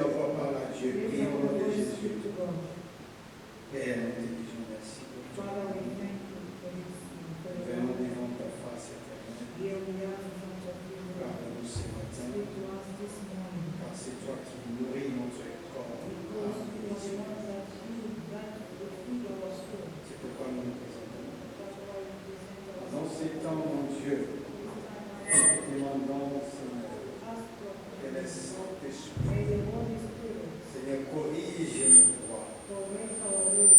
ta voix, parle à Dieu. Lift Prie up au nom your de voice, Jésus. speak to God. Père, nous te disons merci pour tout. Father, we thank you for this. For Nous the venons moment. devant ta face éternelle. Here we are in front of you. Parle-nous ce matin, Speak to us this morning. car c'est toi qui nourris notre corps. Because âme you et are the esprit. one that feed, that will feed our soul. C'est pourquoi nous nous présentons. That's why we present Dans ourselves. ces temps, mon Dieu, nous demandons, Seigneur, Ask God. que le Saint-Esprit, May the Holy Spirit Seigneur, corrige nos voies, correct our ways.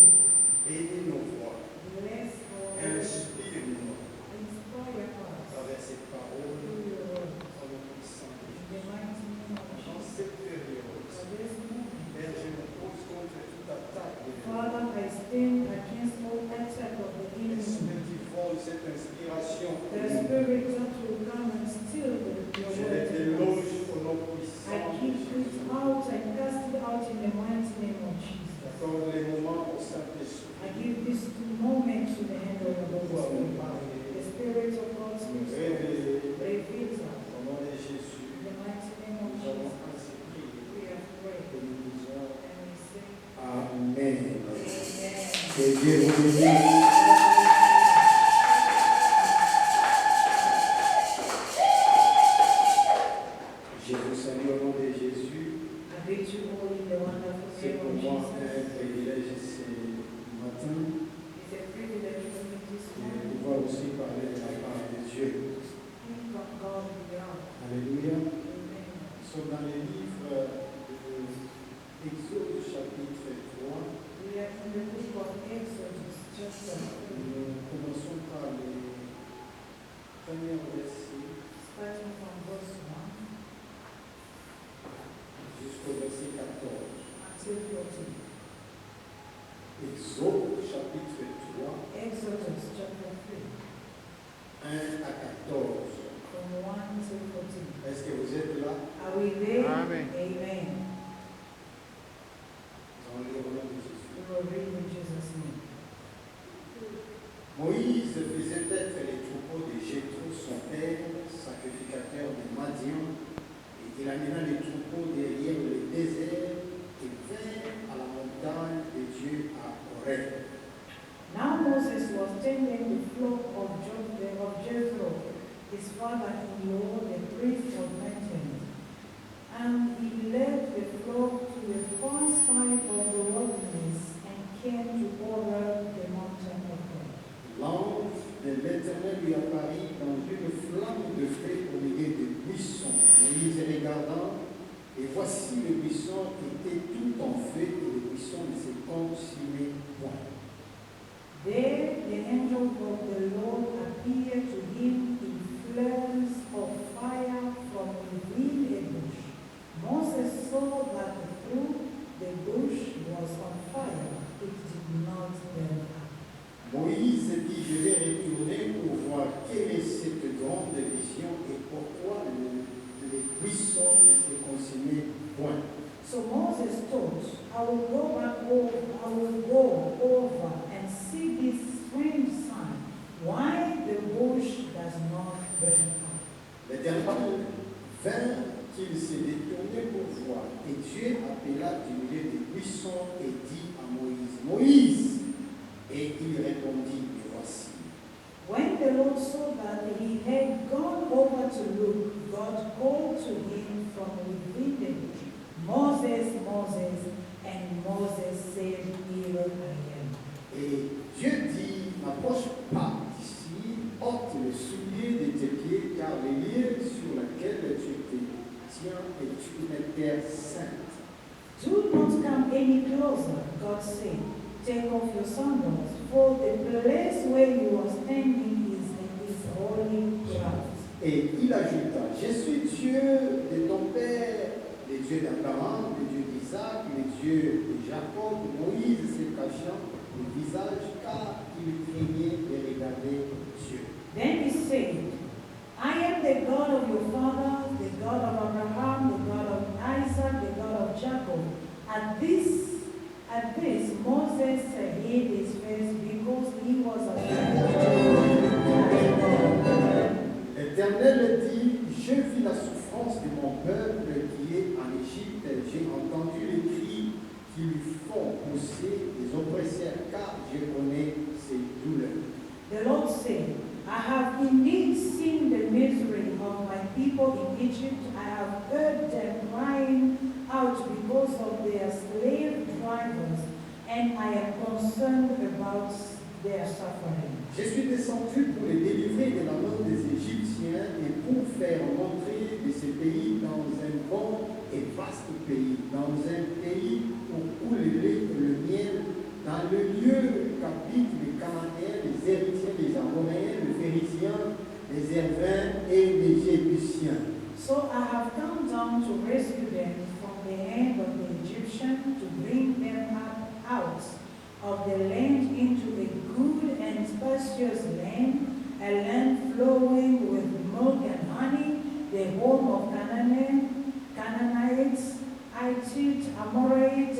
bénis nos voies, Bless our ways. inspire-nous Inspire à us travers ces paroles, through your word. au nom puissant de In the Jésus. mighty name of Dans Jesus. cette période, For this moment. Père, je me pose contre toute attaque de Father, I stand against all attack of the enemy. l'esprit qui vole cette inspiration. The spirit that will come and steal your Je word. les déloge au nom I puissant de keep it Jésus. out and cast it out in the mighty name of Jesus. J'accorde les moments au Saint-Esprit. I give this moment to the hand of the Holy Pour nous Spirit. parler, The Spirit of God nous speaks to us, révéler reveals us. au nom de Jésus. In the mighty name of Nous avons Jesus, ainsi prié we have prayed. et nous disons And we say, Amen. Amen. Que Dieu vous bénisse. Je vous salue au nom de Jésus. I greet you all in the wonderful C'est name pour of moi Jesus. un privilège ce matin It's a privilege for me this de morning pouvoir aussi parler de la part de Dieu. to speak from God beyond. Alléluia. Amen. Nous sommes dans le livre de Exode chapitre 3. We are in the book of Exodus, chapter 3, Nous commençons par les premiers versets starting from verse 1 jusqu'au verset 14. until 14. Exode chapitre 3, Exodus chapter 3, 1 à 14. from 1 to 14. Est-ce que vous êtes là? Are we there? Amen. Amen. Dans le nom de Jésus. We will read in Jesus' name. Moïse faisait paître les troupeaux de Jéthro, son père, sacrificateur de Madian, et il amena les troupeaux derrière le désert et vint à la montagne de Dieu à Horeb. Now Moses was tending the flock of Jethro, his father-in-law, the priest of Midian. And he led the flock to the far side of the wilderness and came to Horeb, the mountain of God. L'ange de l'Éternel lui apparut dans une flamme de feu au milieu des buissons. Moïse regardant, et voici le buisson était tout en feu et le buisson ne se consumait point. There the angel of the Lord appeared to him in flames of fire from within a bush. Moses saw that though the bush was on fire, it did not burn up. Moïse dit, je vais retourner pour voir quelle est cette grande vision et pourquoi les buissons ne se consumaient point. So Moses thought, I will go over and see this strange sign, why the bush does not burn up. L'Éternel vint qu'il s'est détourné pour voir, et Dieu appela du milieu des buissons et dit à Moïse, Moïse, et il répondit, me voici. When the Lord saw that he had gone over to look, God called to him from within the bush, Moses, Moses, and Moses said, Here I am. Et Dieu dit, n'approche pas d'ici, ôte le soulier de tes pieds, car le lieu sur lequel tu te tiens est une terre sainte. Do not come any closer, God said. Take off your sandals, for the place where you are standing is holy ground. Et il ajouta, je suis Dieu de ton père, le Dieu d'Abraham, le Dieu d'Isaac, le Dieu de Jacob. Moïse se cachant le visage car il craignait de regarder Dieu. Then he said, I am the God of your father, the God of Abraham, the God of Isaac, the God of Jacob. At this, Moses hid his face because he was afraid. L'Éternel dit, je vis la souffrance de mon peuple qui est en Égypte, j'ai entendu their slave drivers, and I am concerned about their suffering. Je suis descendu pour les délivrer de la main des Égyptiens et pour faire rentrer de ces pays dans un bon et vaste pays, dans un pays où coule le lait et le miel, dans le lieu qu'habitent les Cananéens, les Héritiens, les Amoréens, les Phérésiens, les Hervins et les Jébusiens. So I have come down to rescue them from the hand of the Egyptian, to bring them out of the land into a good and spacious land, a land flowing with milk and honey, the home of Canaanites, Hittites, Amorites,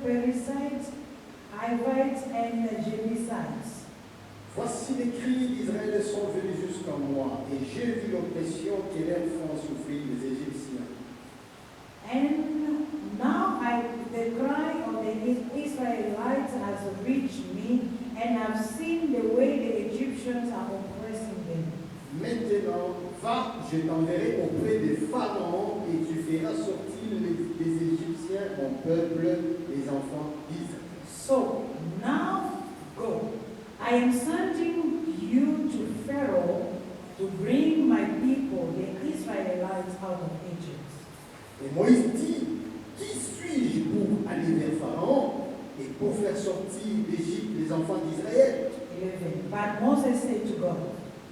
Perizzites, Hivites, and Jebusites. Voici les cris d'Israël sont venus jusqu'à moi, et j'ai vu l'oppression que leurs font souffrir les Égyptiens. And now the cry of the Israelites has reached me, and I've seen the way the Egyptians are oppressing them. Maintenant, va, je t'enverrai auprès des pharaons, et tu feras sortir des Égyptiens, mon peuple, les enfants d'Israël. So now go. I am sending you to Pharaoh to bring my people, the Israelites, out of Egypt. Et Moïse dit, qui suis-je pour aller vers Pharaon et pour faire sortir d'Égypte les enfants d'Israël? 11. But Moses said to God,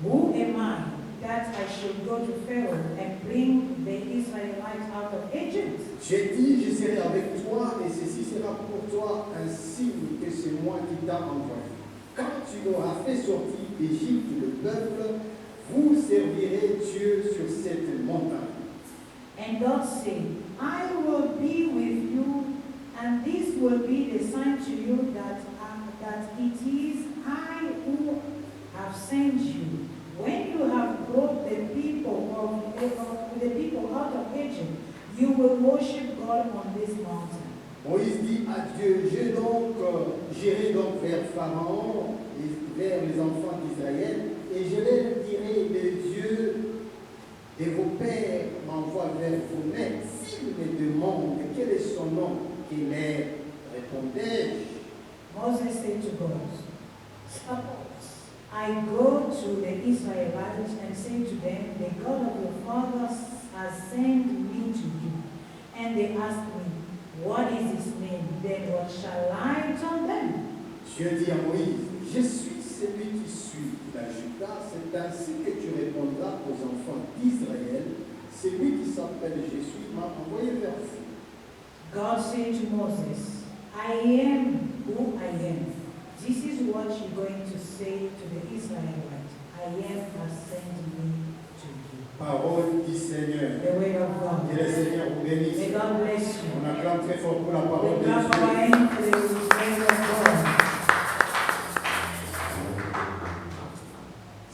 who am I that I should go to Pharaoh and bring the Israelites out of Egypt? J'ai dit, je serai avec toi et ceci sera pour toi un signe que c'est moi qui t'ai envoyé. Quand tu auras fait sortir d'Égypte le peuple, vous servirez Dieu sur cette montagne. And God said, I will be with you, and this will be the sign to you that it is I who have sent you. When you have brought the people out of Egypt, you will worship God on this mountain. Moïse dit à Dieu, j'irai donc vers Pharaon, vers les enfants d'Israël, et je leur dirai, le Dieu de vos pères m'envoie vers vous. Mais s'il me demande quel est son nom, qu'il leur répondai-je. Moses said to God, suppose I go to the Israelites and say to them, the God of your fathers has sent me to you. And they ask me, what is his name? Then what shall I tell them? Dieu dit à Moïse, je suis celui qui suis. Il ajouta, c'est ainsi que tu répondras aux enfants d'Israël. Celui qui s'appelle Jésus m'a envoyé vers vous. God said to Moses, I am who I am. This is what you're going to say to the Israelites. I am has sent me to you. Parole du Seigneur. The word of God. Que le Seigneur vous bénisse. May God bless you. On acclame très fort pour la parole de We clap our Dieu. hands for the word of God.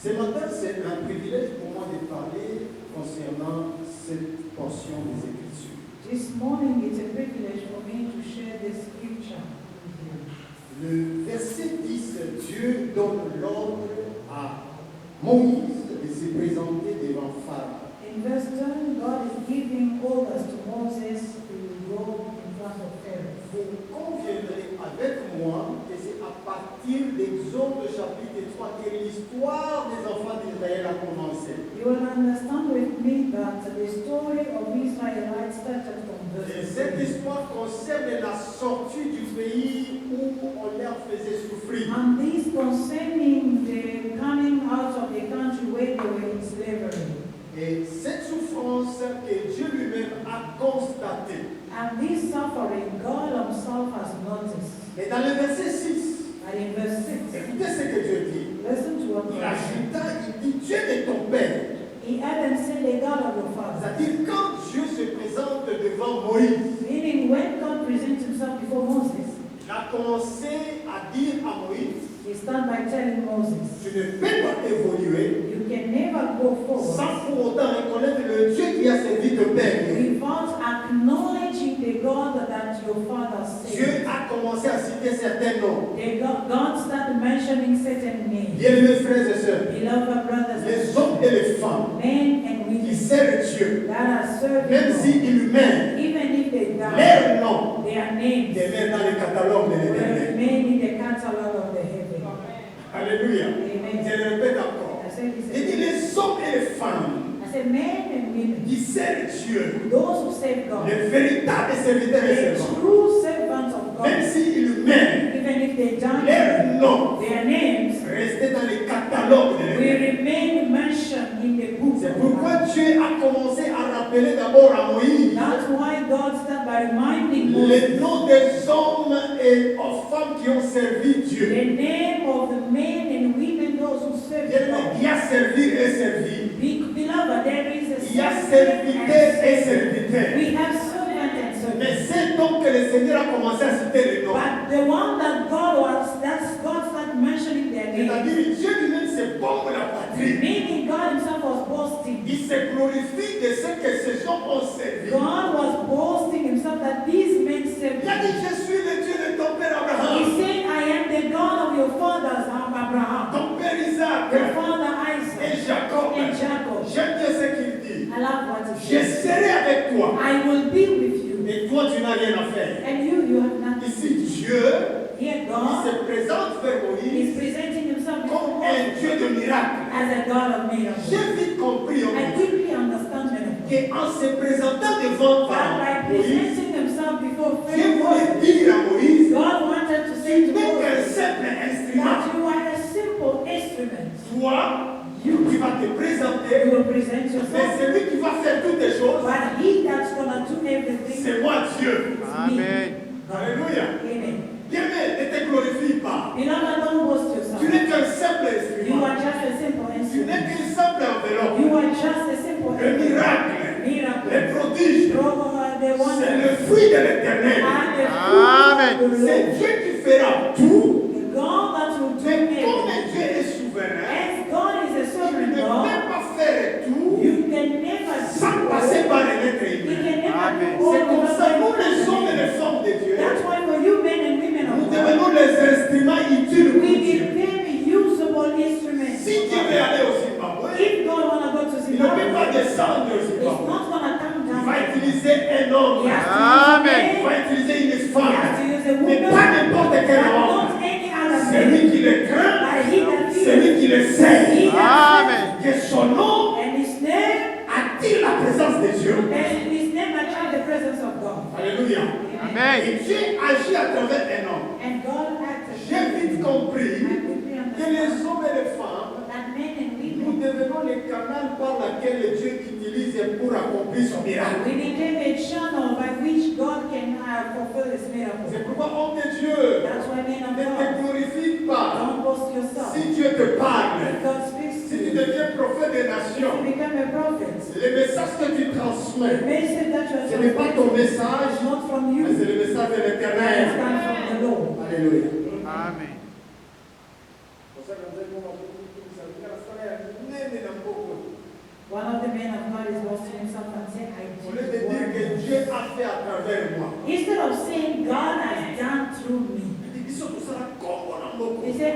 Ce matin, c'est un privilège pour moi de parler concernant cette portion des Écritures. This morning it's a privilege for me to share this scripture with you. Le verset 10, Dieu donne l'ordre à Moïse de se présenter devant Pharaon. In verse 10, God is giving orders to Moses to go in front of Pharaoh. Vous conviendrez avec moi que c'est à partir d'Exode chapitre 3 que l'histoire des enfants d'Israël a commencé. You will understand with me that the story of Israelites started from Et verse cette 10. histoire concerne la sortie du pays où on leur faisait souffrir. And this concerning the coming out of the country where they were in slavery. Et cette souffrance que Dieu lui-même a constatée. And this suffering God himself has noticed. Et dans le verset 6, And in verse 6, écoutez ce que Dieu dit. listen to what Il God said. ajouta, il dit, Dieu de ton père. He had and said, the God of your father. C'est-à-dire, quand Dieu se présente devant Moïse, Meaning when God presents himself before Moses, il a commencé à dire à Moïse, he started by telling Moses, tu ne peux pas évoluer you can never go forward sans pour autant reconnaître le Dieu qui a servi ton père. without acknowledging the God that your father Dieu saved. a commencé à citer certains noms. God started mentioning certain names. Bien-aimés frères et sœurs, Beloved brothers and les hommes et les femmes men and qui women servent Dieu, that are serving même God, s'ils meurent, even if they die, leur noms their names demeurent dans le catalogue de will l'Éternel. remain in the catalog of the heaven. Alléluia. Amen. Je le répète encore. I said, Il dit les hommes et les femmes I said, men and women, qui servent Dieu, those who serve God, les véritables serviteurs et the servants, true servants of même God, s'ils meurent, even if they die, leurs noms their names restaient dans le catalogue de will l'Éternel. remain mentioned in the book C'est of pourquoi God. Dieu a commencé à rappeler d'abord à Moïse That's why God started by reminding Moses les noms des hommes et aux femmes qui ont servi Dieu. the name of the men and women, those who serve God. Il y a servir et servir. Beloved, there is a Il y a servant serviteur et and servant. serviteur. We have servant and servant. Mais c'est donc que le Seigneur a commencé à citer les noms. But the one that God was, that's God started mentioning their names. C'est-à-dire Dieu lui-même se bombe la patrie. Meaning God himself was boasting. Il se glorifie de ce que ces gens ont servi. God was boasting himself that these men served Il a dit, him. je suis le Dieu de ton père He Abraham, said, I am the God of your fathers, Abraham, ton père Isaac your father et Isaac, Jacob. and Jacob. J'aime bien ce qu'il dit. I love what he Je says. serai avec toi. I will be with you. Et toi, tu n'as rien à faire. And you have nothing. Ici, Dieu, Here il God se présente vers is Moïse presenting himself comme before un us Dieu de miracles. as a God of miracles. J'ai vite compris I quickly understand that qu'en se présentant devant by Moïse, presenting himself before Dieu voulait Pharaoh, dire à Moïse, God wanted to tu say to n'es qu'un Moses simple instrument. that you are a simple instrument. Toi, tu vas te You présenter, will present mais yourself, celui qui va faire toutes les choses, but he that's gonna do everything c'est moi Dieu. is me. Alléluia. Amen. Bien-aimé, ne te glorifie pas. Beloved, don't boast yourself. Tu n'es qu'un simple You instrument. are just a simple Tu n'es instrument. qu'une simple enveloppe. You are just a simple Le miracle, miracle. les prodiges, The one c'est le fruit de l'éternel. and the fruit of the C'est Lord. Dieu qui fera tout. The God that will do Mais everything. comme Dieu est souverain, As God is a il ne sovereign peut God, pas faire tout you can never sans do passer all. par les êtres He humains. can never Amen. do all. C'est comme ça, nous les hommes et without les femmes de Dieu, That's why for you men and women nous of God, devenons les instruments utiles pour we Dieu. became usable instruments. Si Dieu veut aller au Zimbabwe, If God wanna go to il ne peut pas Zimbabwe, descendre au it's Zimbabwe. not gonna come Il down. va utiliser un homme, He has to Amen. use il a va man. utiliser une He femme, has to use a mais woman. pas n'importe quel But homme. not any other C'est man. lui qui le craint, But he that c'est fears. lui qui le sait. He that Amen. Que son nom and his name attire la présence de Dieu. and his name attract the presence of God. Alléluia. Amen. Et Dieu agit à travers un homme. And God acted. J'ai vite compris I quickly que les understand hommes et les femmes, that men and nous women, devenons les canaux par lesquels Dieu utilise pour accomplir son miracle. we became a channel by which God can fulfill his miracle. C'est pourquoi, homme de Dieu, That's why men of ne te God, glorifie pas. don't boast yourself. Si Dieu te parle, If God speaks si to tu you, deviens prophète des you nations, become a prophet. le message que tu The transmets, message that you are ce n'est pas ton transmitting message, is not from mais you, c'est le message de it l'éternel. comes from the Lord. Alléluia. Amen. One of the men of God is boasting himself and saying, I Au lieu de did dire que wonders. Dieu a fait à travers moi. Instead of saying God has done through me, Il dit, ça sera comme on a he said,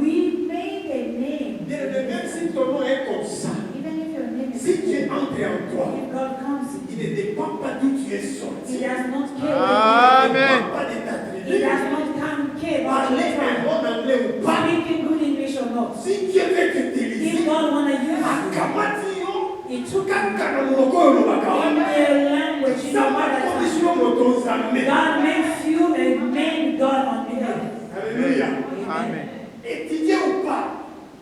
we made a name. Bien aimé, même si ton nom est comme ça, Even if your name is si Dieu entre en toi, if God comes in, il ne dépend pas d'où tu es he sorti. does not care Il ne Amen. dépend pas de ta he tribu. does not care about Parler your un tribe, bon anglais ou pas. speaking good English or not. Si Dieu veut If t'utiliser, God wanna use you, akamati yo, he took kakana muloko yo in lobaka. their language, in Ça your va mother tongue. condition motonzambe. God makes you a man God on the earth. Alléluia. Amen. Étudier ou pas,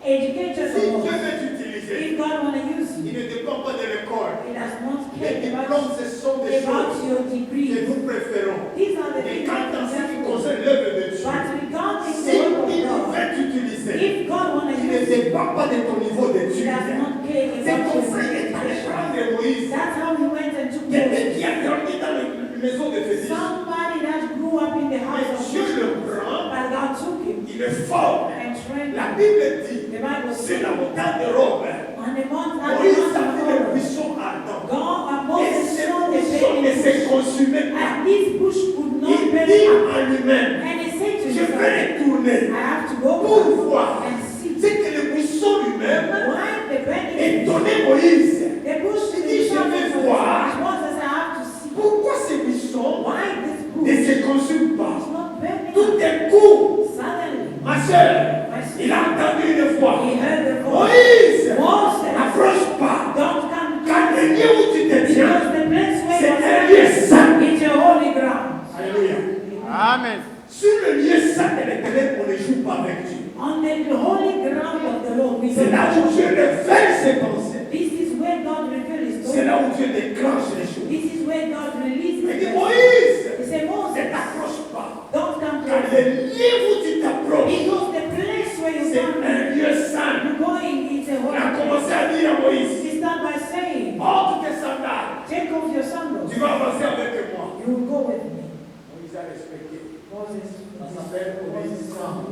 Educate si yourself. Dieu veut t'utiliser, If God wanna use il you, ne dépend pas de l'école. he does not Les care diplômes, ce sont des about choses your que degree. nous préférons. These are the Et things quand that en ce qui we concerne l'œuvre de Dieu, But regarding si the work il of God, veut t'utiliser, if God wanna il ne use you, dépend pas de ton niveau he d'études. does not care C'est about comme your ça qu'il est allé education. prendre Moïse. That's how he went and took Quelqu'un Moses. qui a grandi dans la maison de Félix. Somebody that grew up in the house Mais of Dieu Israel, le prend, but God took him il le forme. and trained La him. Bible dit, The Bible sur says, la montagne de Rome, on the mountain Moïse a of fait des Horeb, buissons ardents. God and Et Moses ces saw the buissons ne burning se bush, consumaient pas. and this bush could Il not burn dit up. en lui-même, And he said to je vais himself, retourner I have to go pour back voir. and see C'est que le buisson lui-même why the burning est bush. donné Moïse. The bush Il dit, je vais voir. Moses, I have to see Pourquoi ces buissons why this sœur, My sister, il a entendu une voix. he heard the voice. Moïse, Moses, n'approche pas. don't come Car to le lieu où tu te tiens, because the place where c'est you un lieu stand saint. is your holy ground. Alléluia. Amen. Sur le lieu saint de l'Éternel, on ne joue pas avec Dieu. On the holy ground of the Lord, we C'est là où Dieu révèle ses pensées. This is where God reveals his C'est thoughts. là où Dieu déclenche les choses. This is where God releases Il dit the Moïse, He said, ne Moses, t'approche pas. don't come Car close. le lieu où tu t'approches, Because the place where you c'est come, un lieu saint. you're going, it's a Il holy a place. commencé à dire à Moïse, He start by saying, ôte tes sandales. take off your sandals. Tu vas avancer avec moi. You will go with me. Moïse a respecté. Moses s'appelle obéissance.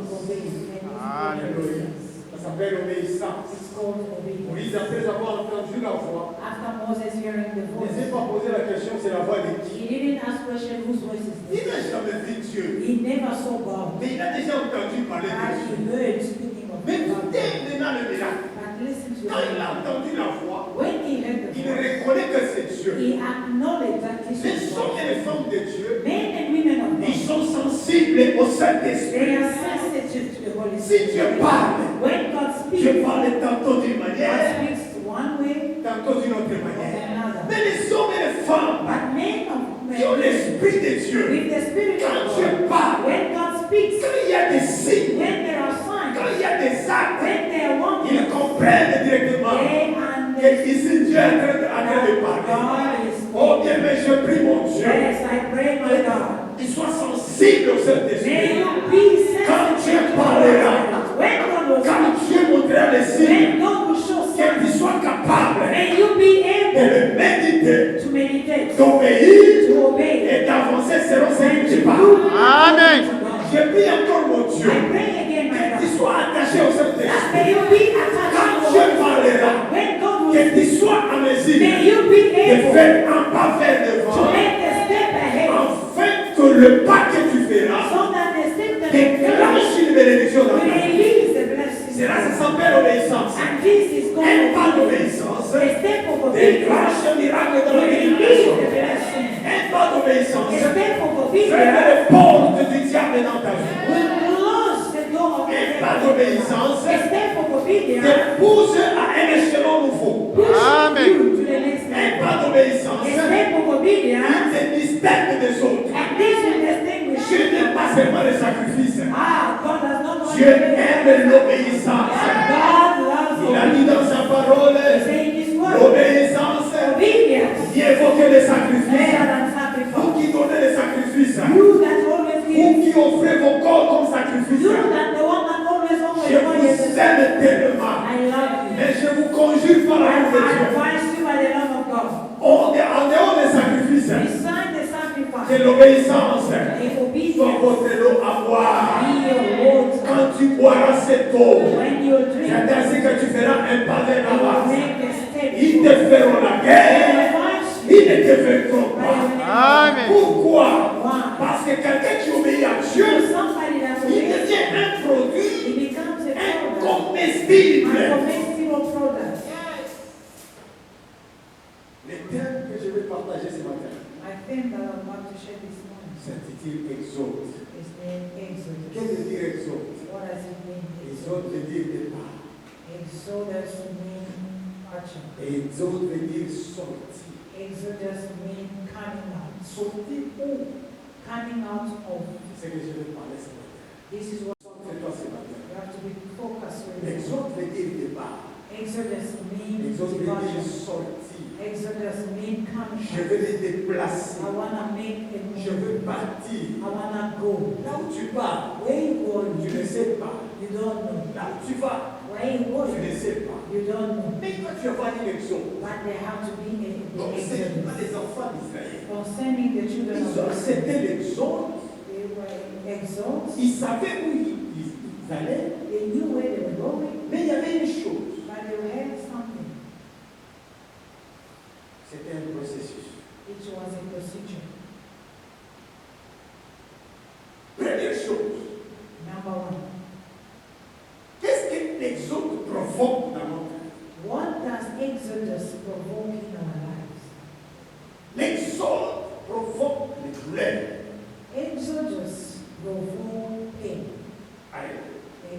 Alléluia. Ça s'appelle obéissance. It's called obedience. Moïse, après avoir entendu la voix, After Moses hearing the ne voice, s'est pas posé la question, c'est la voix de qui? he didn't ask question whose voice is Il this. n'a jamais vu Dieu. He never saw God. Mais il a déjà entendu parler de But Dieu. he heard speaking of Mais God. écoutez maintenant le miracle. But listen to Quand il a him. entendu la voix, When he heard the il voice, reconnaît que c'est Dieu. he acknowledged that this Les was hommes God. et les femmes de Dieu, Men and women of ils God, sont sensibles au they Saint-Esprit. are sensitive to the Holy Si Dieu Spirit. parle, When God speaks, Dieu parle tantôt d'une God manière, speaks one way tantôt d'une autre or manière. another. Mais les hommes et les femmes But men of qui ont men, l'Esprit de Dieu, with the Spirit quand of Dieu God, parle, when God speaks, quand il y a des signes, when there are quand signs, il y a des actes, when there are ils wonders, comprennent directement they que ici Dieu est en train de parler. God is Oh bien, mais je prie mon Dieu, Yes, I pray, my God. qu'il soit sensible au May Saint-Esprit. you be Quand Dieu sensitive to parlera, God. When God will quand speak, Dieu montrera les signes, when God will show qu'il signs, soit capable may you be de able le méditer, to meditate, d'obéir to obey, et d'avancer selon ce and que to tu do parles. Amen. to God. Je prie encore mon Dieu, I pray again, my que tu God. sois attaché au Saint-Esprit. May you be attached Quand to Dieu God. parlera, When God will que speak, tu sois en mesure may you be de able faire un pas vers to devant, make a step ahead, afin que le pas que tu feras so that the step that you take déclenche une bénédiction dans will ta vie. release the blessing. Cela, ça s'appelle obéissance. And this is Un called pas obedience. d'obéissance A step of obedience déclenche un miracle dans la will vie d'une release the personne. blessing. Un pas d'obéissance A step of ferme obedience les portes du diable dans ta vie. will close the door of the Un pas devil. d'obéissance A step of obedience te pousse à un échelon nouveau. Amen. you to the next Un level. pas d'obéissance A step of obedience, te distingue des autres. and this will distinguish Dieu you. n'aime pas seulement les sacrifices. Ah, God does not want Dieu aime l'obéissance. God loves Il a dit obedience. dans sa parole, He said in His word, l'obéissance obedience mieux vaut que les better sacrifices. than Vous sacrifice. qui donnez les sacrifices, You that always vous give, qui offrez vos corps comme sacrifice, you that the one that always je offers vous aime tellement. I love you. Mais je vous conjure par I l'amour de Dieu. advise you by the love of God. En dehors des sacrifices, Beside the de sacrifice, l'obéissance, a faut obedience, votre eau à boire. be your water. Quand tu boiras cette eau, When you drink, c'est ainsi que tu feras un pas vers you will l'avant. make a step. Ils te feront la They guerre, will fight ils you ne te vaincront by pas. your name. Amen. Pourquoi? Why? Parce que quelqu'un qui obéit à Dieu, Because somebody that il obeys, devient un produit he becomes a product, incomestible. a comestible product. Les thèmes que je vais partager ce matin I think that I want to share this morning s'intitule Exode. is named Exodus. Qu'est-ce que veut dire Exode? What does it mean? Exode veut dire départ. Exodus mean departure. Et Exode veut dire sortie. Exodus mean coming out. Sortie où? Coming out of. C'est ce que je vais parler ce matin. This is what Concentre-toi ce matin. you have to be focused with. Exode veut dire départ. Exodus mean Exode veut dire departure. sortie. Exodus mean coming Je out. veux me déplacer. I want to make a Je veux move. partir. I want to go. Là où tu pars, Where you going? tu ne sais pas. You don't know. Là où tu vas, Where you tu going? ne sais pas. You don't know. Mais quand tu vas une exode, But there have to be donc an c'est pas exodus. les enfants d'Israël. Concerning the children Ils ont of accepté Israel, l'exode. they were exalted. Ils savaient où ils allaient. They knew where they were going, Mais il y avait une chose. but they had something. C'était un processus. It was a procedure. Première chose. Number one, Qu'est-ce que l'exode provoque dans notre vie? what does Exodus provoke in our lives? L'exode provoque les douleurs. Exodus provoke pain. Allez.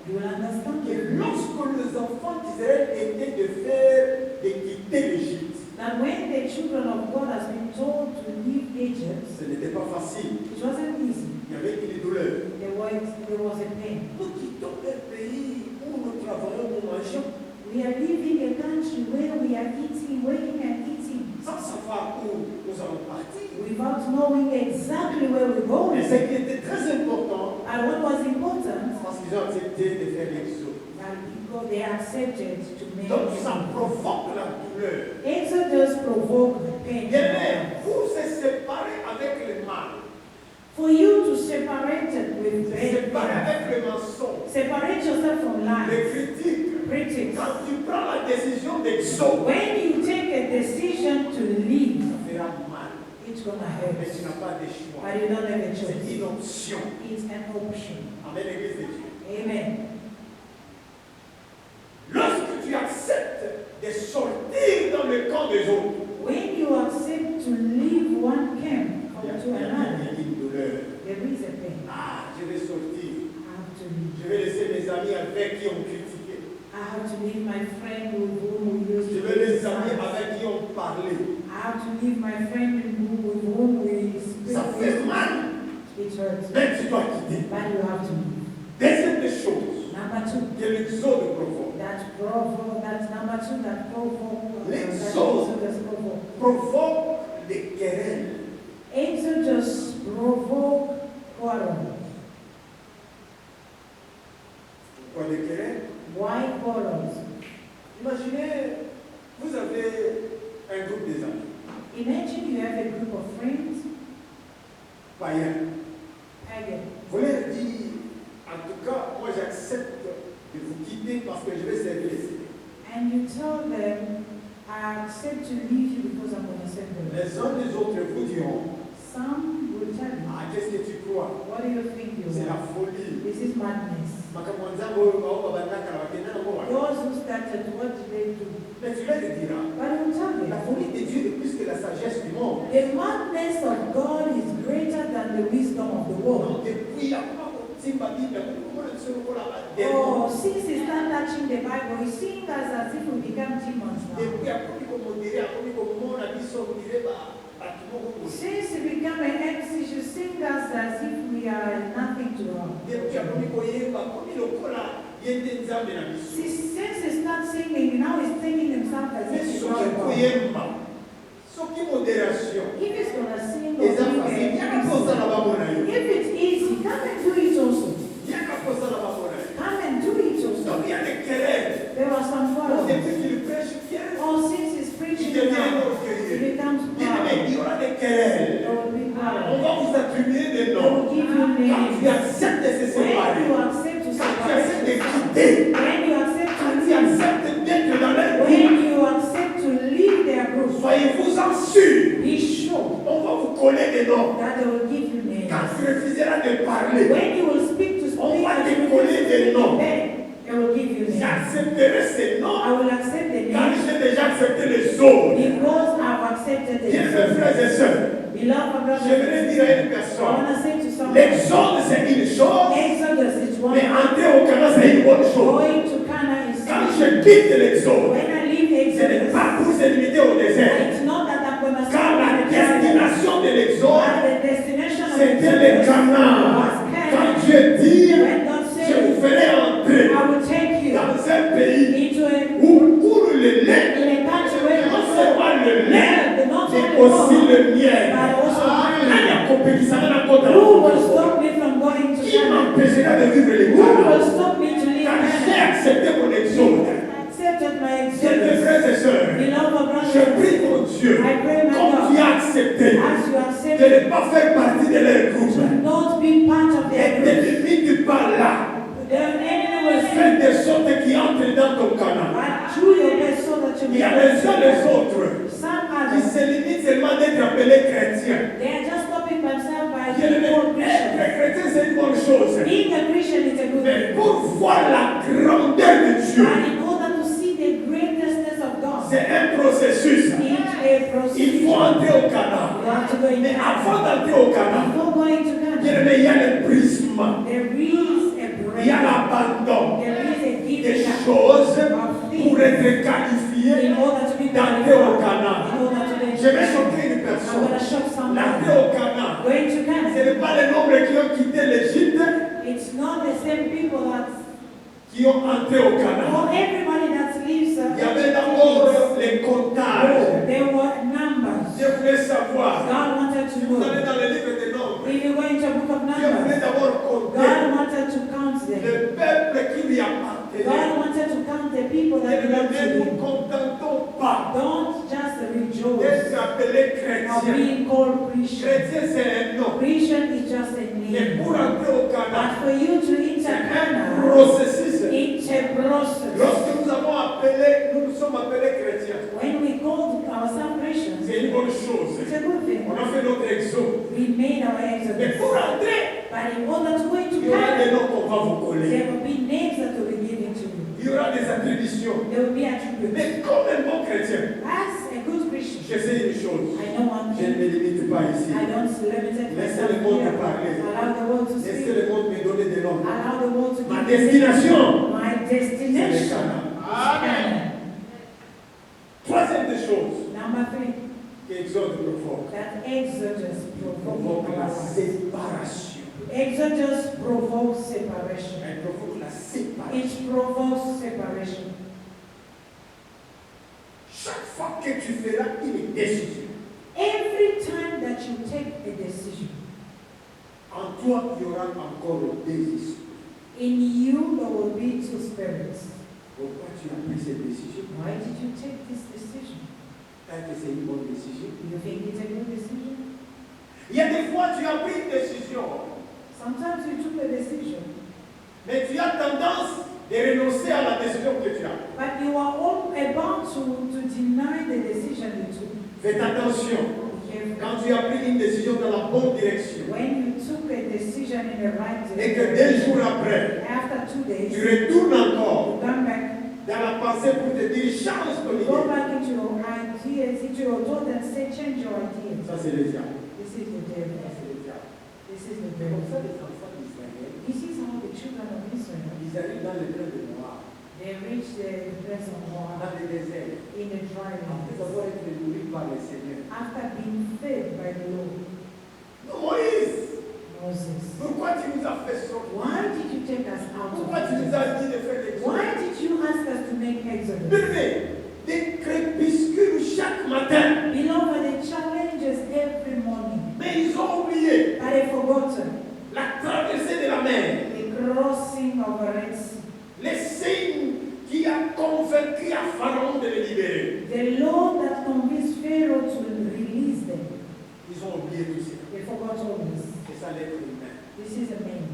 You will understand que lorsque les enfants d'Israël étaient de quitter l'Égypte, that when the children of God has been told to leave Egypt, ce n'était pas facile. it wasn't easy. Il y avait une douleur. There was a pain. Nous quittons un pays où nous travaillons, nous mangeons, We are living a country where we are eating, working and eating, sans savoir où nous allons partir. without knowing exactly where we're going. Et ce qui était très important, And what was important, parce qu'ils ont accepté de faire l'exode. and because they accepted to make Donc ça it. provoque la douleur. Exodus provoked pain. Bien, vous se séparez avec le mal, For you to separate it with séparer pain, avec le mensonge, separate yourself from les lies, critiques. critics. Quand tu prends la décision d'exode, When you take a decision to leave, ça fera mal. it's gonna Mais hurt. tu n'as pas de choix. But you don't have a C'est choice. une option. It's an option. Amen, l'Église de Dieu. Amen. Lorsque tu acceptes de sortir dans le camp des autres, When you accept to leave one camp il y a to another, une douleur. there is a pain. Ah, je vais sortir. I have to leave. Je vais laisser mes amis avec qui on critiqué. I have to leave my friend with whom we used Je to vais laisser mes amis criticize. avec qui on parlait. I have to leave my friend with whom we speak. Ça fait mal, It hurts. mais tu dois quitter. But you have to leave. Deuxième des choses Number two, que l'exode provoque. that's number two that provoke. L'exode. Provoque des querelles. Exodus provoke quarrel. Pourquoi des querelles? Why quarrels? Imaginez, vous avez un groupe des amis, Imagine you have a group of friends, païens. pagan. Vous leur dites, en tout cas, moi j'accepte de vous quitter parce que je vais servir les Seigneurs. And you tell them, I accept to leave you because I'm going to serve them. Les uns des autres vous diront, Some will tell you, ah, qu'est-ce que tu crois? what do you think you C'est la want? folie. This is madness. Those who started, what did they do? Mais tu leur diras, But I will tell la you, folie de Dieu est plus que la sagesse du monde. the madness of God is greater than the wisdom of the world. Donc, depuis, Oh, since he started touching the Bible, he's seeing us as if we become demons now. Since he became an MC, she's seeing us as if we are nothing to her. Since he started singing, now he's taking himself as if he's not God. If he's going to sing or sing, if it's easy, come and do it also. Come and do it also. There was some quarrel. Oh, since he's preaching now, he becomes proud. There will be On quarrel. va vous attribuer des They noms. will give you Quand tu names. acceptes de se When séparer, you accept to quand tu acceptes de separate, quitter, when you accept quand to tu leave, acceptes d'être dans leur groupe, when you accept to leave their group, soyez-vous en sûrs, be sure on va vous coller des noms. that they will give you names. Quand tu refuseras de parler, When you will speak to on speak, va and te you coller will des noms. they will give you names. J'accepterai ces I noms will accept the car names j'ai déjà accepté les autres. because I've accepted Bien, mes the frères et sœurs, beloved brothers. j'aimerais dire à une I personne, want to say to someone, l'exode c'est une chose, Exodus is one, mais entrer au Canada c'est une bonne chose. going to Canaan is Quand something. je quitte l'exode, When I leave ce n'est Exodus, pas pour se limiter au désert. it's not that I'm going to Car la stop at the destination. destination de l'exode, But the destination of c'était le Exodus Canaan. was Quand Canaan. Dieu dit, When God je vous said, ferai entrer I will take you dans un pays into a où coule le lait, in a country where non seulement le lait, not mais only aussi God, le miel. but also Nani honey. akopekisana na kota na Who will kota? stop me from going to Qui Canaan? m'empêchera de vivre le Who will Canaan? stop me to leave Quand j'ai Canaan? accepté mon exode, I accepted my mes Exodus. frères et sœurs, Beloved je brothers, prie mon Dieu, I pray my comme tu God, as accepté as you de accept ne pas faire partie de leur groupe, not be part of their et group, ne limite pas là. the enemy will Fais say, de sorte qu'ils entrent dans ton Canaan. but through your best so that you Il y a may les uns les autres some qui others, se limitent seulement d'être appelés chrétiens. they are just stopping themselves by Bien being aimé, called être Christians. chrétien, c'est une bonne chose. Being a Christian is a good Mais thing. pour voir la grandeur de Dieu, And in order to see the greatness of God, c'est un processus. it's a Il procedure. faut entrer au Canaan. You have to go in Mais there. avant d'entrer au Canaan, Before going to bien Canada, aimé, il y a le brisement, there is a il y a break. l'abandon, choses pour être qualifié in order to be d'entrer au qualified, Canaan. in order to be Je vais choquer une I'm going personne. to shock L'entrée somebody. au Canaan, Going to ce Canada. n'est pas les nombres qui ont quitté l'Égypte It's not the same people that, qui ont entré au Canaan. or everybody that lives. Il y avait d'abord les comptages. There were numbers. Dieu voulait savoir. God wanted Si to vous allez know. dans le livre des nombres, If you go into a book of Dieu voulait numbers, d'abord compter God wanted to count them. le peuple qui lui God appartenait. wanted to count the people Et that belong to ne nous him. contentons pas Don't just rejoice d'être appelés of chrétiens. being called Christian. Chrétien, c'est un nom. Christian is just a Mais name. pour entrer au Canaan, But for you to c'est enter un Canada, processus. it's a process. Lorsque nous avons appelé, nous nous sommes appelés chrétiens. When we called ourselves Christians, C'est une bonne chose. it's a good thing. On a fait notre exode. We made our Mais exodus. pour entrer, But in order to go into il y aura des Canada, noms qu'on va vous coller. there will be names that will be given to you. Il y aura des attributions. There will be attributes. Mais comme un bon chrétien, As a good Christian, je sais une chose. I know one Je ne thing. me limite pas ici. I don't limit Laissez myself le monde here. me parler. Allow the world to Laissez speak. le monde me donner des noms. Allow the world to Ma give me destination, my c'est le destination. Canaan. Amen. Troisième des choses Number 3, qu'Exode provoque. that Exodus Provoque la provokes. séparation. Exodus provokes separation. Elle provoque la séparation. It provokes separation. Chaque fois que tu feras une décision, Every time that you take a decision, en toi, il y aura encore des esprits. in you there will be two spirits. Pourquoi tu as pris cette décision? Why did you take this decision? Est-ce que c'est une bonne décision? Do you think it's a good decision? Il y a des fois, tu as pris une décision, Sometimes you took a decision, mais tu as tendance de renoncer à la décision que tu as. but you are all about to deny the decision you took. Faites attention. Be careful. Quand tu as pris une décision dans la bonne direction, When you took a decision in the right et que direction, 2 jours après, after 2 days, tu you retournes encore come back, dans la pensée pour te dire change ton go idée. back into your ideas, into your thoughts and say, change your ideas. Ça, c'est le diable. This is the devil. Ça, c'est le diable. This is the C'est comme devil. ça les enfants d'Israël, This is how the children of Israel, ils arrivent dans le plein de Moab, they reach the place of Moab dans le désert, in the dry après land avoir été nourris par le Seigneur. after being fed by the Lord. Non, Moïse, Moses, pourquoi tu nous as fait sortir? why did you take us out of Pourquoi tu nous Egypt? as dit de faire l'exode? Why did you ask us to make Exodus? Bébé, des crépuscules chaque matin, Beloved, the challenges every morning, mais ils ont oublié but they've forgotten la traversée de la mer, the crossing of the Red Sea. les signes qui a convaincu à Pharaon de les libérer. The Lord that convinced Pharaoh to release them. Ils ont oublié tout ça. They forgot all this. C'est ça l'être humain. This is a man.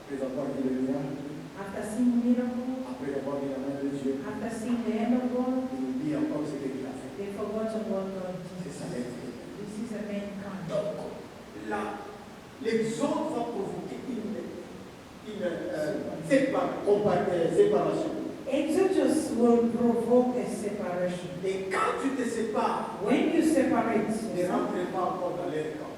Après avoir vu le miracle, After seeing miracles, après avoir vu la main de Dieu, after seeing the hand of God, ils oublient encore ce qu'il a fait. they forgot what God C'est did. ça l'être humain. This is a mankind. Donc, l'exode va provoquer une séparation. Exodus will provoke a separation. Et quand tu te sépares, When you separate, ne rentre pas encore dans leur camp.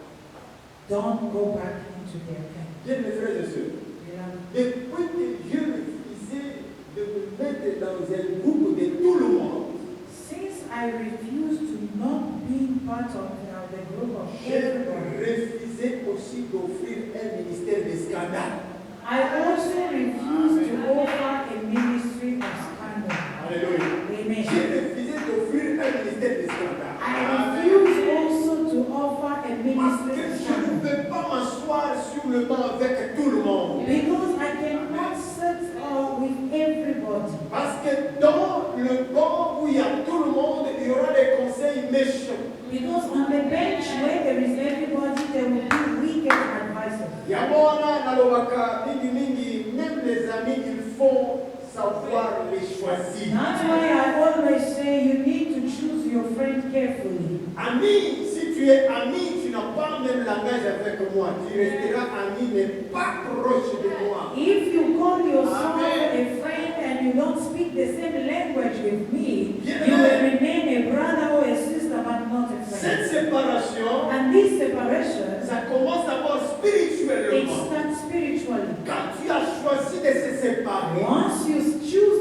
don't go back into their camp. Bien, mes frères et sœurs, Beloved, depuis que Dieu refusait de me mettre dans un groupe de tout le monde, since I refuse to not be part of the group of j'ai everybody, refusé aussi d'offrir un ministère de scandale. I also refuse to offer a ministry of scandal. Alléluia. Amen. J'ai refusé d'offrir un ministère de scandale. I refuse also to offer a Parce ministry que of je ne scandal. peux pas m'asseoir sur le banc avec tout le monde. Because I cannot sit with everybody. Parce que dans le banc où il y a tout le monde, il y aura des conseils méchants. Because on the bench where there is everybody, there will be wicked advisors. Yamona nalobaka mingi, même les amis, il faut savoir les choisir. That's why I always say you need to choose your friend carefully. Ami, si tu es ami, tu n'as pas le même langage avec moi. Tu resteras ami, mais pas proche de moi. If you call yourself Amen. a friend and you don't speak the same language with me, Yeah. you will remain a brother or a sister, but not a Cette friend. séparation, And this separation, ça commence d'abord it spirituellement. starts spiritually. Quand tu as choisi de se séparer, Once you choose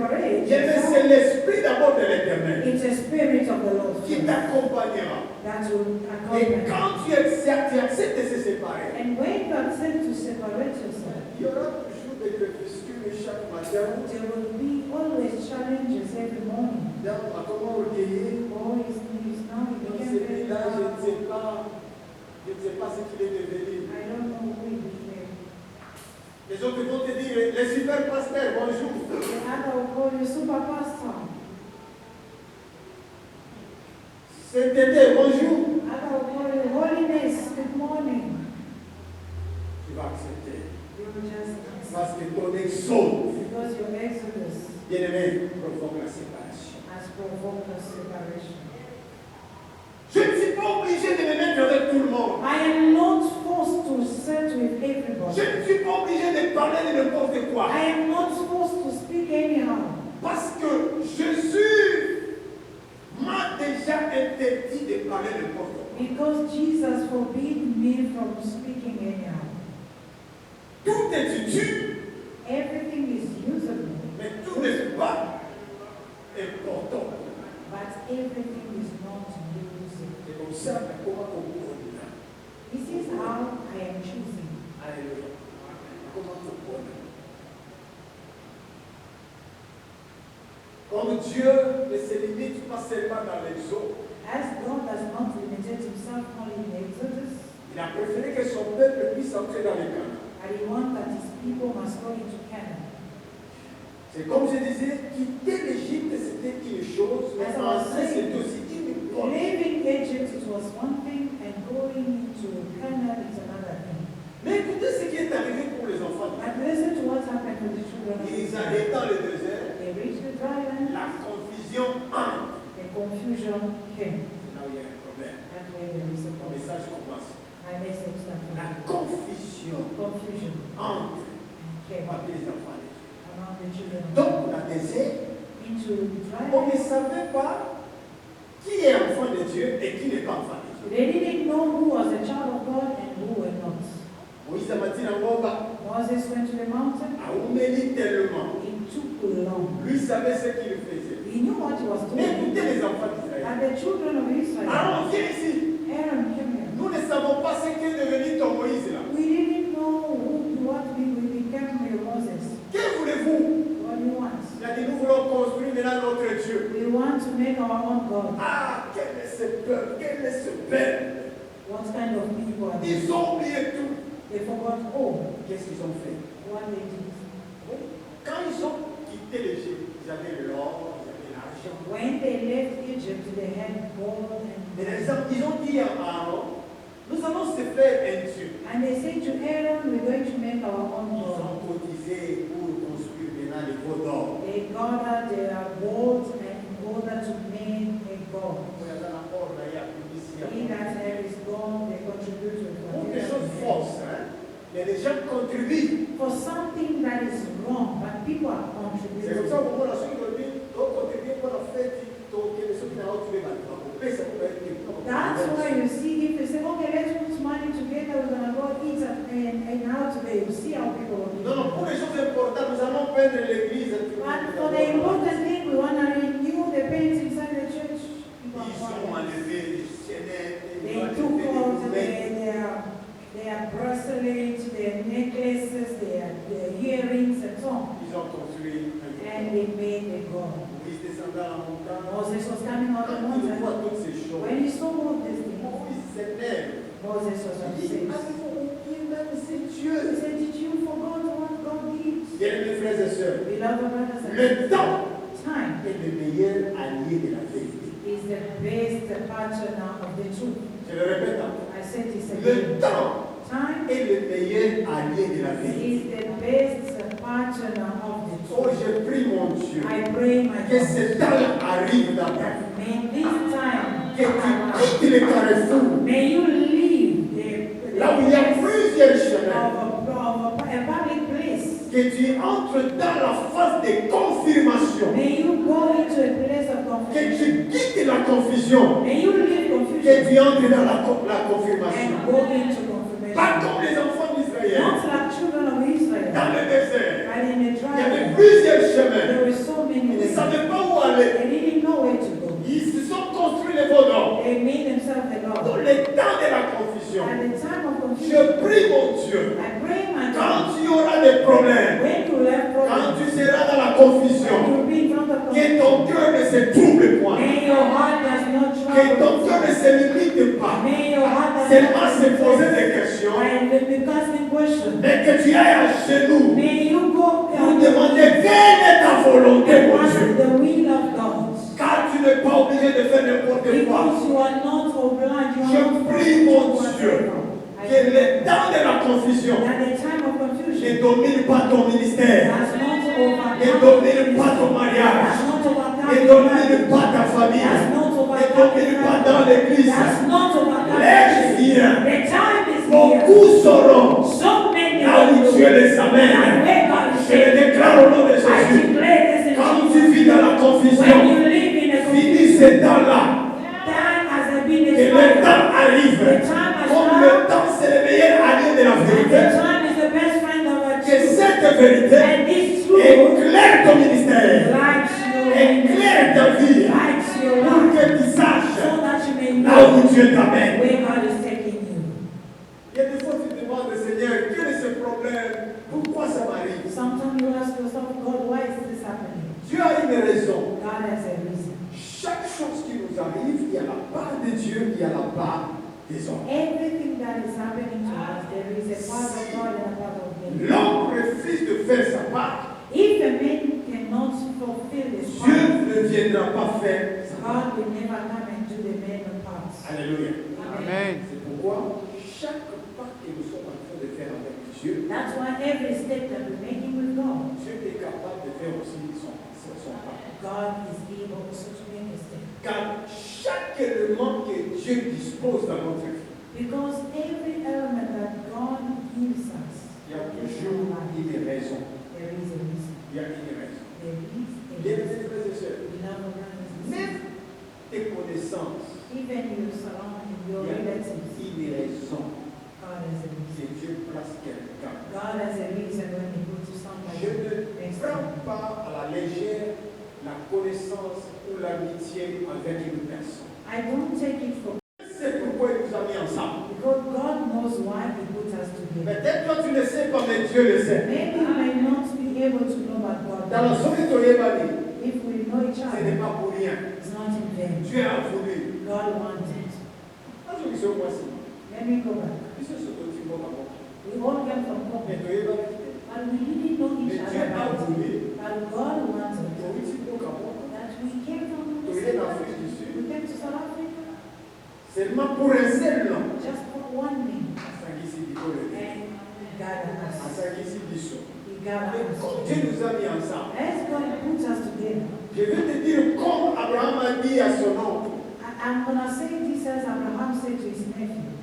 preparation. Mais c'est l'esprit d'abord de l'Éternel It's a spirit of the Lord qui t'accompagnera. that will Et accompany. quand tu acceptes de se séparer, And when you accept to separate yourself, il y aura toujours des crépuscules chaque matin. there will be always challenges every morning. Dans comment recueillir. Oh, he's now he Dans became very celui-là, je loud. ne sais pas ce qu'il est devenu. I don't know who he became. Les autres vont te dire, les super pasteurs, bonjour. The other will call you super pastor. C'est Tété, bonjour. Other will call you holiness. Good morning. Tu vas accepter. You will just accept. Parce que ton exode, Because your exodus bien-aimé, provoque la séparation. has provoked a separation. Je ne suis pas obligé de me mettre avec tout le monde. I am not forced to sit with Je everybody. ne suis pas obligé de parler de n'importe quoi. I am not forced to speak anyhow. Parce que Jésus m'a déjà interdit de parler de n'importe quoi. Because Jesus forbid me from speaking anyhow. Tout est utile, Everything is usable, mais tout n'est pas important. but everything is not usable. C'est comme ça que comment on connaît. This is how I am choosing. Alléluia. Comment on connaît. Comme Dieu ne se limite pas seulement dans l'exode, As God has not limited himself only in Exodus, il a préféré que son peuple puisse entrer dans les Canaan. and he wants that his people must go into Canaan. C'est comme je disais, quitter l'Égypte c'était une chose, mais entrer c'est aussi une autre. Leaving Egypt, it was one thing, and going into Canaan is another thing. Mais écoutez ce qui est arrivé pour les enfants. But listen to what happened to the children of Ils Israel. arrivent dans le désert, They reached the dry land, la confusion entre. the confusion came. C'est là où il y a un problème. That's where there is a Le problem. message commence. My message started. La confusion Confusion entre came parmi les enfants de Dieu. among the children of Donc, dans le désert, into dry on ne land. savait pas qui est enfant de Dieu et qui n'est pas enfant de Dieu. They didn't know who was a child of God and who were not. Moïse a bâti la Ngoba, Moses went to the mountain. a humilié tellement. It took long. Lui savait ce qu'il faisait. He knew what he was Mais doing. écoutez les enfants d'Israël. And the children of Israel, Aaron, viens ici. Aaron came here. Nous ne savons pas ce qu'est devenu ton Moïse là. We didn't know what we became with Moses. Que voulez-vous? What do you want? Il a dit, nous voulons construire maintenant notre Dieu. We want to make our own God. Ah, quel est ce peuple? Quel est ce peuple? What kind of people are they? Ils ont oublié tout. They forgot all Qu'est-ce qu'ils ont fait? what they did. Quand ils ont quitté l'Égypte, ils avaient l'or, ils avaient l'argent. When they left Egypt, they had gold Mais and ils ont dit à Aaron, nous allons se faire un Dieu. and they said to Aaron, we're going to make our own Ils God. ont cotisé pour construire maintenant les veaux d'or. They gathered their gold and in order to make a God. He that has his gold, they contribute to Pour quelque chose de it. fausse, hein? Mais les gens contribuent. For something that is wrong, but people are C'est comme ça contributing. au moment où la chose dit, donc contribuer pour la fête, donc les gens qui n'ont pas trouvé, ça peut être That's why you see, if you say, okay, let's put money together, we're going to go eat and out today, you see how people will Non, non, do. pour les choses importantes, nous allons peindre l'église. But for the important thing, we want to renew the paint inside the church. People Ils are ont quiet. enlevé les chaînettes, They took out their bracelets, their necklaces, their earrings, and so on. Ils ont construit un And they made a God. Moïse descendant la montagne. Moses was coming out of the Quand il voit mountain. toutes ces choses, When he saw all these things, Moïse s'énerve. Moses was Il dit, upset. avez-vous oublié même ces He dieux? said, did you forget what God did? Bien, mes frères et sœurs, Beloved brothers and le sisters, temps time est le meilleur allié de la vérité. is the best partner of the truth. Je le répète encore. I said this Le again. temps Time est le meilleur allié de la vérité. is the best partner of the Oh, truth. je prie mon Dieu I pray, my que God, ce temps arrive dans ta vie. that may this time Que come tu quittes les carrefours, may you leave the là où il y a plusieurs of chemins. a public place. Que tu entres dans la phase de confirmation. May you go into a place of Que confusion. tu quittes la confusion. May you leave Que confusion tu entres dans la confirmation. and go into Pas confirmation. comme les enfants d'Israël. Not like children of Israel, Dans le désert, but in a il y dry avait land. plusieurs chemins. There were so many Ils ne ways. savaient pas où aller. They didn't know where to go. Ils se sont construits les veaux d'or. They made themselves the Dans God. les temps de la confusion, At the time of je confusion, prie mon Dieu, I pray my God, quand tu auras des problèmes, when you have quand problems, tu seras dans la when confusion, you be in front of que confusion, ton cœur ne se trouble point, may your heart does not que ton cœur ne trouble. se limite pas, May your heart does seulement not se poser trouble. des questions, And be asking questions. mais que tu ailles à genoux May you go pour demander quelle est ta volonté, and mon ask Dieu. the will of God. Car tu n'es pas obligé de faire n'importe quoi. Because you are not obliged, you Je are not prie, mon forced to Dieu, whatever. que le temps de la confusion At the time of ne confusion, domine pas ton ministère, that's not ne overcome. domine pas ton mariage, That's not overcome. ne domine pas ta famille, That's not ne overcome. domine pas dans l'église. That's not overcome. L'heure vient, The time is here. beaucoup sauront So many là où will Dieu know. les amène. And where God is Je le taking déclare au nom de I Jésus. declare this in Quand Jesus' tu vis dans la name. confusion, When you live in a finis confusion, ce temps-là, time has been que le expired. temps arrive. The time has Comme come. le temps, c'est le meilleur allié de la And the vérité. time is the best friend of our Que truth. cette vérité And this truth éclaire ton ministère, lights your éclaire ta vie, lights your pour life, que tu saches so that you may là know où Dieu t'amène. where God is taking you. Il y a des fois tu te demandes, Seigneur, quel est ce problème? Pourquoi ça m'arrive? Sometimes you ask yourself, God, why is this happening? Dieu a une raison. God has a reason. Chaque chose qui nous arrive, il y a la part de Dieu, il y a la part des hommes. Everything that is happening to us, there is a part of God and a part of man. L'homme refuse de faire sa part. If a man cannot fulfill his Dieu part, ne viendra pas faire sa part. God will never come and do the man part. Alléluia. Amen. C'est pourquoi chaque pas que nous sommes en train de faire avec Dieu, That's why every step that we're making with God, Dieu est capable de faire aussi son part. God is able also to make a step. Car chaque élément que Dieu dispose dans notre vie, Because every element that God gives us, il y a toujours une raison. there is a reason. Il y a une raison. There is a Bien, reason. mes frères et sœurs, Beloved brothers and même sisters, tes connaissances, even your surrounding, your il y a relatives, une raison. God has a reason. C'est Dieu place quelqu'un. God has a reason when He goes to somebody. Je ne next to prends him. pas à la légère la connaissance ou l'amitié avec une personne. I don't take it for C'est pourquoi il nous a mis ensemble. because God knows why He put us together. Peut-être toi tu ne sais pas, mais Dieu le sait. Maybe you may not be able to know what God Dans la does. zone de Yébani, If we know each ce n'est other, pas pour rien. it's not in vain. Dieu a voulu. God wanted. Un jour, ils sont voici. Let me go back. Ils se sont tous d'abord. We all came from Mais God, Yébani, but we didn't know mais each Dieu other. a But voulu. God wanted Pour une petite boca, that we came from the tu es same en country. Afrique du Sud. We came to South Africa Seulement pour un seul nom. just for one name, Asangisi Bikole. and He gathered us. Asangisi Biso. He Mais gathered comme us. Dieu nous a mis ensemble, As God put us together, je vais te dire comme Abraham a dit à son oncle, I'm gonna say this as Abraham said to his nephew,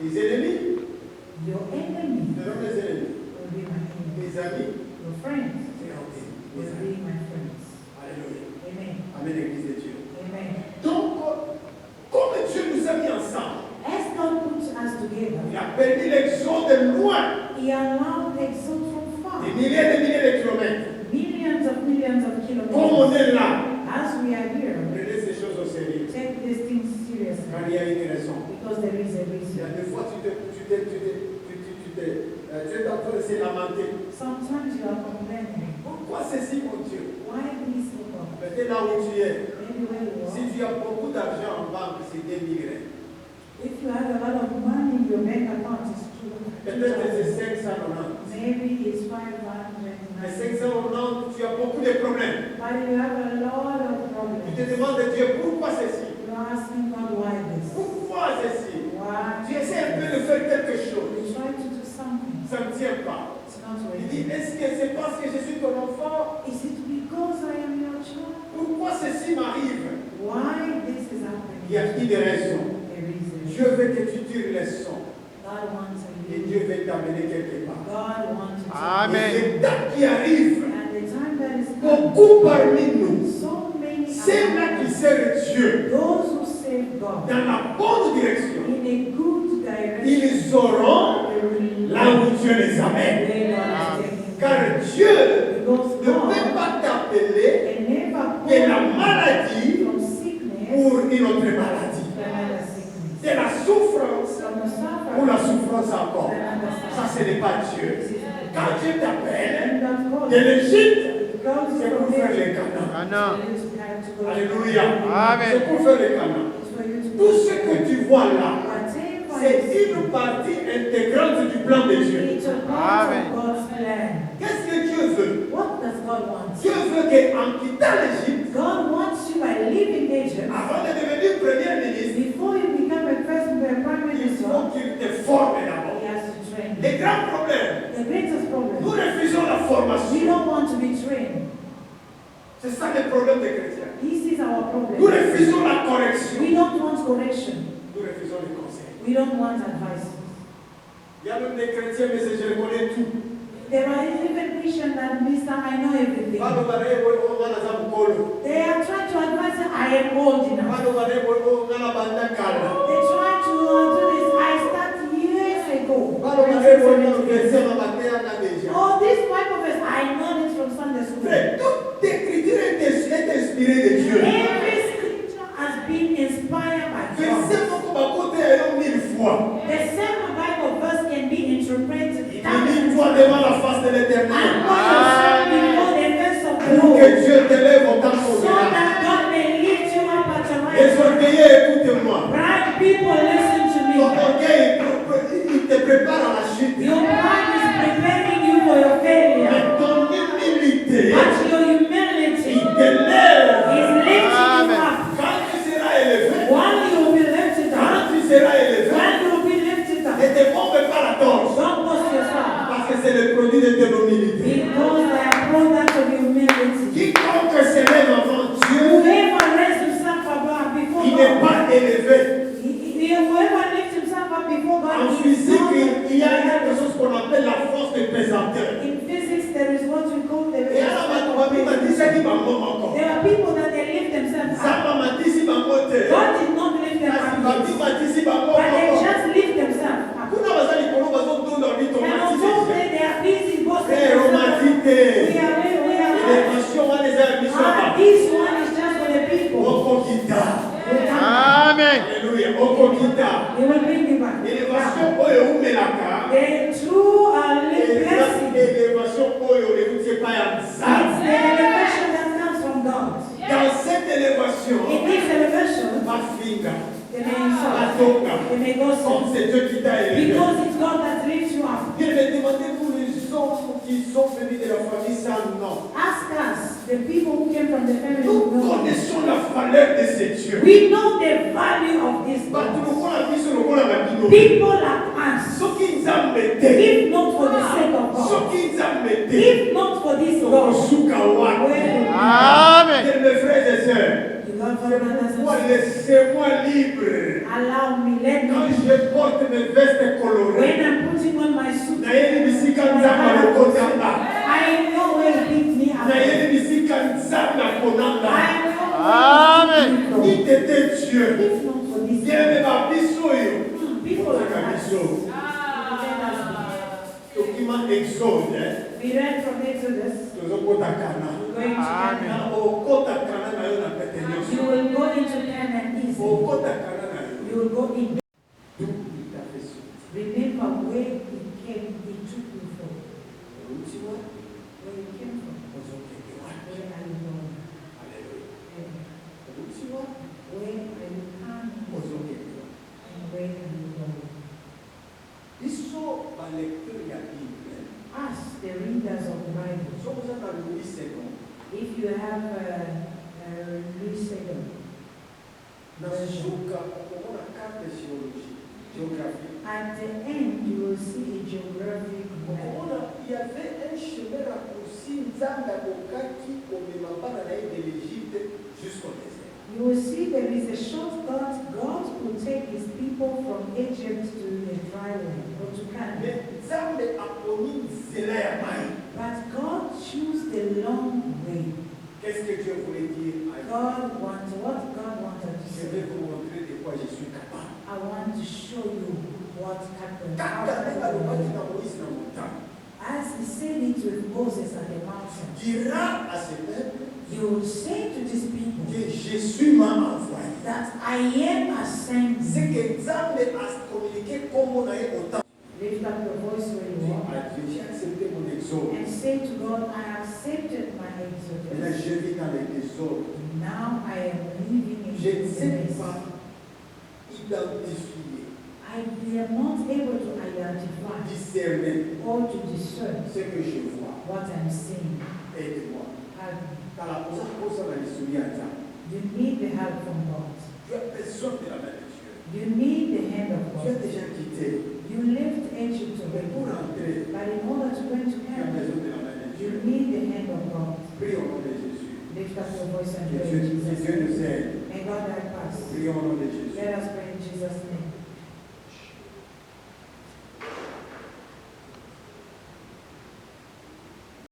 les ennemis, your enemy ce sont mes ennemis. will be my enemy. Mes amis, Your friends c'est ok. Mes will amis. be my friends. Alléluia. Amen. Amen, l'église de Dieu. Amen. Donc, comme Dieu nous a mis ensemble, As God puts us together, il a permis l'exode de loin, He allowed the exalt from far, des milliers de kilomètres. millions of Comme on kilometers. est là, As we are here, prenez ces choses au sérieux. take these things seriously Car il y a une raison. because there is a Il y a reason. des fois, tu es en train de se lamenter. Sometimes you are complaining, Pourquoi ceci, mon Dieu? why this, O God? Peut-être là où tu es. Maybe where you Si are. tu as beaucoup d'argent en banque, c'est des milliers. If you have a lot of money in your bank account, it's true. Peut-être que c'est 590. Maybe it's Mais 590. 590, tu as beaucoup de problèmes. But you have a lot of Tu te problems. demandes, Dieu, pourquoi ceci? You're asking God why this? Pourquoi ceci? Why? Tu essaies un peu de faire quelque You chose. try to do something. Ça ne tient pas. It's not Il dit, working. est-ce que c'est parce que je suis ton enfant? Is it because I am your child? Pourquoi ceci m'arrive? Why this is happening? Il y a une raison. There is a Dieu reason. veut que tu tires les sons. God wants Et you. Dieu veut t'amener quelque part. God wants you. Amen. Et le temps qui arrive, And the time that is coming, beaucoup parmi nous, so many ceux-là are qui servent Dieu those who save God dans la bonne direction, in a good direction. ils auront They will là où Dieu les amène. where God is taking Car Dieu Because ne peut God pas t'appeler can never de la pull maladie from sickness pour une autre maladie. to another sickness. De la souffrance From the pour la suffering souffrance to encore. another Ça, ce n'est pas Dieu. This is Quand Dieu t'appelle and that God de l'Égypte, God is c'est pour from faire Egypt. les canons. Amen. Alléluia. Amen. C'est pour faire les canons. It's for you to Tout ce que tu vois là, whatever c'est is une partie intégrante du plan de Dieu. it's a part Amen. of God's plan. Qu'est-ce que Dieu veut? What does God want? Dieu veut qu'en quittant l'Égypte, God wants you by leaving Egypt. avant de devenir premier ministre, Before you become a president, a prime il minister, faut qu'il te forme d'abord. he has to train you. Les grands problèmes, The greatest nous problem, refusons la we formation. don't want to be trained. C'est ça le problème des chrétiens. This is our Nous problem. refusons la correction. We don't want correction. Nous refusons les conseils. We don't want advice. Il y a même des chrétiens, mais je connais tout. There are even Christians that Mr. I know everything. Bado banaye boy ngana za mukolo. They are trying to advise that I am old enough. Bado banaye boy ngana banda kala. They try to do this. I started years ago. Bado banaye boy ngana verser na matéria na déjà. Oh, this Bible verse, I know it from Sunday school. Frère, toute écriture est inspirée de Dieu. Every scripture has been inspired by God. Verset moko bakote ayo 1000 fois. The same Bible verse can be interpreted Il thousands dit toi devant la face de l'Éternel. and put yourself before the face of the Pour Lord, que Dieu t'élève au temps so convenable. that God may lift you up at the Les right time. orgueilleux, écoute-moi. Right people, listen to Ton me. orgueil, il te prépare à la chute. Your pride is preparing you for your failure, Mais ton humilité, but your humility il t'élève. is lifting you Amen. up. Quand tu seras élevé, While you will be lifted quand up, tu seras élevé, while you will be lifted ne up, te bombe pas la torche. don't boast yourself, Parce que c'est le produit de ton humilité. because they are products of humility. Quiconque s'élève avant Dieu, Whoever raises himself above before il n'est God, pas élevé. whoever lifts himself up before God, En is physique, not- il y a quelque chose qu'on appelle la force de pesanteur. In physics, there is what we call the. Et alors, tu m'as dit ça qui m'a encore. There are people that they lift themselves Ça up. m'a dit si m'a monté. God did not lift them up, m'a dit si m'a but they monté. just lift themselves up. Kuna bazali kono bazotunda And on top of bitomatisé. that, they are busy boasting Frère, on m'a themselves. dit que We are. l'élévation va les émissions. This one is just for the people. Okokita. Amen. Alléluia. Okokita. They will bring you back. Élévation oyo umelaka. The true Eza blessing. élévation oyo euti epai ya It's Nzambe. the elevation that comes from God. Dans cette élévation, In this elevation, bafinga, they may insult, batoka, they may go comme sin. c'est Dieu qui t'a élevé. Because it's God that lifts you up. Il me demandait pour les hommes qui sont venus de la famille sans nom. Ask us, the people who came from the family Nous of God. connaissons la valeur de ces dieux. We know the value of this Bato God. lokola biso lokola babino. People like us, Soki Nzambe te, if not for the sake of God, soki Nzambe te, if not for this God, tokosuka wapi? where Amen. Bien, mes frères et sœurs, you love for brothers and moi, sisters, laissez-moi libre. allow me, let Quand me. je porte mes vestes colorées, When I'm putting on my suit, nayeli bisika Nzambe alokotanga. I know where it beats me up. Nayeli bisika Nzambe aponanga. I know Amen. where it Qui était Dieu? If not for this Bien, ma biso yo. people like Otaka us, biso. let us Document Exode, be. We read from Exodus, tozokota Kana. going to Amen. Canaan. Na okota Kana na yo na pete You nyonso. will go into Canaan easy. Okota Kana na yo. You will go in. D'où il t'a fait sortir? Remember where he came, he took you from. Uti wa? Where you came from. Ozokende wapi? Where are you going? Alléluia. And Uti wa? where are you coming? Ozokende wapi? And where are you going? Biso balecteur ya Bible. Us, the readers of the Bible. Sokoza na Louis II. If you have Louis II, Na suka okomona carte géographique. at the end you will see a geographic map. Okomona, il y avait un chemin raccourci Nzambe akokaki komema bana na ye de l'Égypte jusqu'au désert. You will see there is a shortcut. God will take his people from Egypt to the dry land, or to Canaan. Mais Nzambe aponi nzela ya mai. But God chose the long way. Qu'est-ce que Dieu voulait dire à God wanted, what God wanted to Je vais say. vous montrer de quoi je suis capable. I want to show you what happened. Kaka ndenga lobaki na Moïse na montagne. As he said it with Moses at the mountain, dira à ce peuple you will say to these people que Jésus m'a envoyé. that I am ascending. C'est que Nzambe a communiqué comme on a eu autant. Lift up your voice where you Dis are à Dieu, j'ai accepté mon exode. and say to God, I accepted my Maintenant, exodus. je vis dans les désordres. Now I am living in Je ne sais this. pas identifier, I am not able to identify discerner or to discern ce que je vois. what I'm seeing. Aide-moi. Help me. Dans la cosa la rissoglianza, You need the help from God. tu as besoin de la main de Dieu. You need the hand of Tu as God. déjà quitté. You left Egypt Mais pour already, entrer, but in order to go into tu as heaven, besoin de la main de you Dieu. need the hand of God. Prie au nom de Jésus. Lift up your voice and Que pray Dieu, in que Jesus' Dieu nous name. aide. May God help us. Prions au nom de Jésus. Let us pray in Jesus' name.